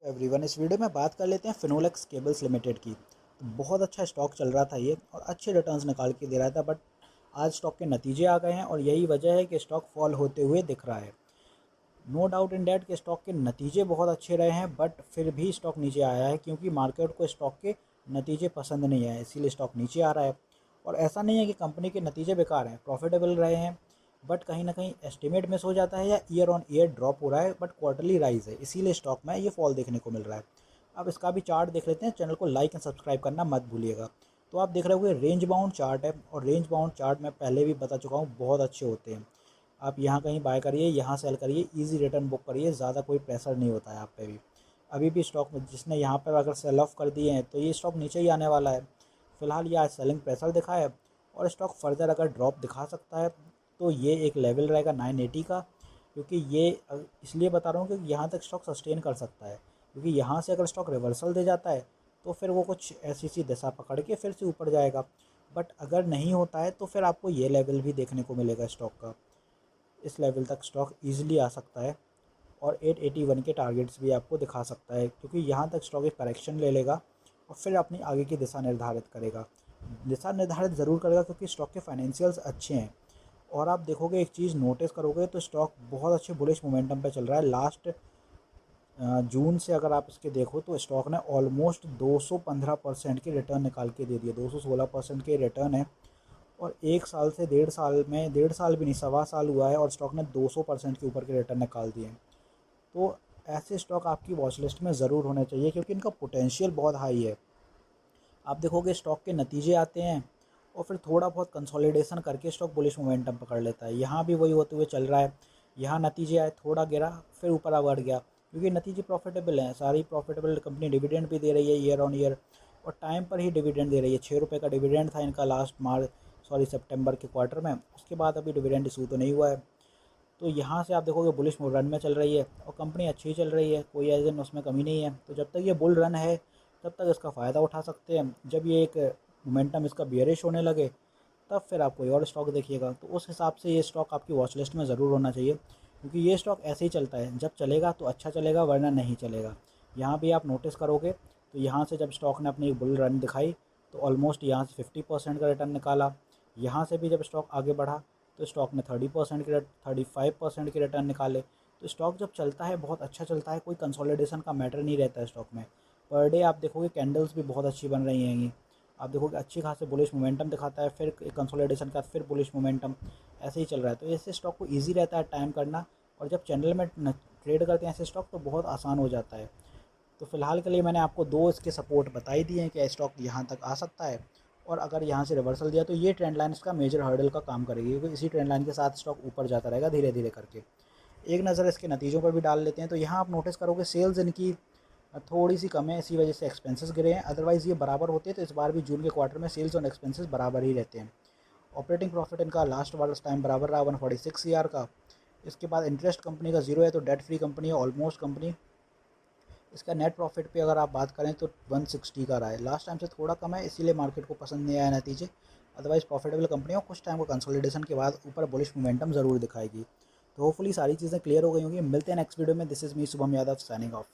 Everyone, इस video में बात कर लेते हैं फिनोलेक्स केबल्स लिमिटेड की। तो बहुत अच्छा स्टॉक चल रहा था ये और अच्छे रिटर्न्स निकाल के दे रहा था, बट आज स्टॉक के नतीजे आ गए हैं और यही वजह है कि स्टॉक फॉल होते हुए दिख रहा है। नो डाउट इन डैट के स्टॉक के नतीजे बहुत अच्छे रहे हैं, बट फिर भी स्टॉक नीचे आया है क्योंकि मार्केट को स्टॉक के नतीजे पसंद नहीं आए, इसीलिए स्टॉक नीचे आ रहा है। और ऐसा नहीं है कि कंपनी के नतीजे बेकार हैं, प्रॉफिटेबल रहे हैं, बट कहीं ना कहीं एस्टिमेट मिस हो जाता है या ईयर ऑन ईयर ड्रॉप हो रहा है, बट क्वार्टरली राइज है, इसीलिए स्टॉक में ये फॉल देखने को मिल रहा है। अब इसका भी चार्ट देख लेते हैं। चैनल को लाइक एंड सब्सक्राइब करना मत भूलिएगा। तो आप देख रहे होंगे रेंज बाउंड चार्ट है, और रेंज बाउंड चार्ट मैं पहले भी बता चुका हूँ बहुत अच्छे होते हैं। आप यहाँ कहीं बाय करिए, यहाँ सेल करिए, इजी रिटर्न बुक करिए, ज़्यादा कोई प्रेशर नहीं होता है आप पे भी। अभी भी स्टॉक में जिसने यहाँ पर अगर सेल ऑफ कर दिए हैं तो ये स्टॉक नीचे ही आने वाला है। फिलहाल ये आज सेलिंग प्रेशर दिखा है और स्टॉक फर्दर अगर ड्रॉप दिखा सकता है तो ये एक लेवल रहेगा 980 का, क्योंकि ये इसलिए बता रहा हूँ कि यहाँ तक स्टॉक सस्टेन कर सकता है, क्योंकि यहाँ से अगर स्टॉक रिवर्सल दे जाता है तो फिर वो कुछ ऐसी सी दिशा पकड़ के फिर से ऊपर जाएगा। बट अगर नहीं होता है तो फिर आपको ये लेवल भी देखने को मिलेगा स्टॉक का। इस लेवल तक स्टॉक ईजिली आ सकता है और 881 के टारगेट्स भी आपको दिखा सकता है, क्योंकि यहाँ तक स्टॉक एक करेक्शन ले लेगा और फिर अपनी आगे की दिशा निर्धारित करेगा। दिशा निर्धारित ज़रूर करेगा क्योंकि स्टॉक के फाइनेंशियल्स अच्छे हैं। और आप देखोगे, एक चीज़ नोटिस करोगे तो स्टॉक बहुत अच्छे बुलिश मोमेंटम पे चल रहा है। लास्ट जून से अगर आप इसके देखो तो स्टॉक ने ऑलमोस्ट 215% की रिटर्न निकाल के दे दिए, 216% के रिटर्न है। और एक साल से 1.5 साल में, 1.5 साल भी नहीं, 1.25 साल हुआ है और स्टॉक ने 200% के ऊपर के रिटर्न निकाल दिए हैं। तो ऐसे स्टॉक आपकी वॉच लिस्ट में ज़रूर होने चाहिए क्योंकि इनका पोटेंशियल बहुत हाई है। आप देखोगे स्टॉक के नतीजे आते हैं और फिर थोड़ा बहुत कंसोलिडेशन करके स्टॉक बुलिश मोमेंटम पकड़ लेता है। यहाँ भी वही होते हुए चल रहा है। यहाँ नतीजे आए, थोड़ा गिरा, फिर ऊपर बढ़ गया क्योंकि नतीजे प्रॉफिटेबल हैं। सारी प्रॉफिटेबल कंपनी डिविडेंड भी दे रही है ईयर ऑन ईयर, और टाइम पर ही डिविडेंड दे रही है। 6 रुपये का डिविडेंड था इनका लास्ट सितंबर के क्वार्टर में, उसके बाद अभी डिविडेंड इशू तो नहीं हुआ है। तो यहाँ से आप देखोगे बुलिश रन में चल रही है और कंपनी अच्छी चल रही है, कोई एजन उसमें कमी नहीं है। तो जब तक ये बुल रन है तब तक इसका फ़ायदा उठा सकते हैं। जब ये एक मोमेंटम इसका बियरिश होने लगे तब फिर आप कोई और स्टॉक देखिएगा। तो उस हिसाब से ये स्टॉक आपकी वॉच लिस्ट में ज़रूर होना चाहिए, क्योंकि ये स्टॉक ऐसे ही चलता है, जब चलेगा तो अच्छा चलेगा वरना नहीं चलेगा। यहाँ भी आप नोटिस करोगे तो यहाँ से जब स्टॉक ने अपनी बुल रन दिखाई तो ऑलमोस्ट यहाँ से 50% का रिटर्न निकाला। यहाँ से भी जब स्टॉक आगे बढ़ा तो स्टॉक ने 35% के रिटर्न निकाले। तो स्टॉक जब चलता है बहुत अच्छा चलता है, कोई कंसोलिडेशन का मैटर नहीं रहता है स्टॉक में। पर डे आप देखोगे कैंडल्स भी बहुत अच्छी बन रही हैं। आप देखोगे अच्छी खासी बुलिश मोमेंटम दिखाता है, फिर कंसोलिडेशन का, फिर बुलिश मोमेंटम, ऐसे ही चल रहा है। तो ऐसे स्टॉक को ईजी रहता है टाइम करना, और जब चैनल में ट्रेड करते हैं ऐसे स्टॉक तो बहुत आसान हो जाता है। तो फिलहाल के लिए मैंने आपको दो इसके सपोर्ट बताई दिए हैं कि स्टॉक यहाँ तक आ सकता है, और अगर यहाँ से रिवर्सल दिया तो ये ट्रेंड लाइन इसका मेजर हर्डल का काम करेगी, क्योंकि इसी ट्रेंड लाइन के साथ स्टॉक ऊपर जाता रहेगा धीरे धीरे करके। एक नज़र इसके नतीजों पर भी डाल लेते हैं। तो यहाँ आप नोटिस करोगे सेल्स इनकी थोड़ी सी कम है, इसी वजह से एक्सपेंसेस गिरे हैं, अदरवाइज़ ये बराबर होते हैं। तो इस बार भी जून के क्वार्टर में सेल्स और एक्सपेंसेस बराबर ही रहते हैं। ऑपरेटिंग प्रॉफिट इनका लास्ट वाला टाइम बराबर रहा 146 CR का। इसके बाद इंटरेस्ट कंपनी का जीरो है, तो डेट फ्री कंपनी है ऑलमोस्ट कंपनी। इसका नेट प्रॉफिट पे अगर आप बात करें तो 160 का रहा है, लास्ट टाइम से थोड़ा कम है, इसीलिए मार्केट को पसंद नहीं आया नतीजे। अदरवाइज प्रॉफिटेबल कंपनी और कुछ टाइम को कंसोलिडेशन के बाद ऊपर बुलिश मोमेंटम ज़रूर दिखाएगी। तो होपफुली सारी चीज़ें क्लियर हो गई होंगी। मिलते हैं नेक्स्ट वीडियो में। This is me Shubham Yadav, signing off.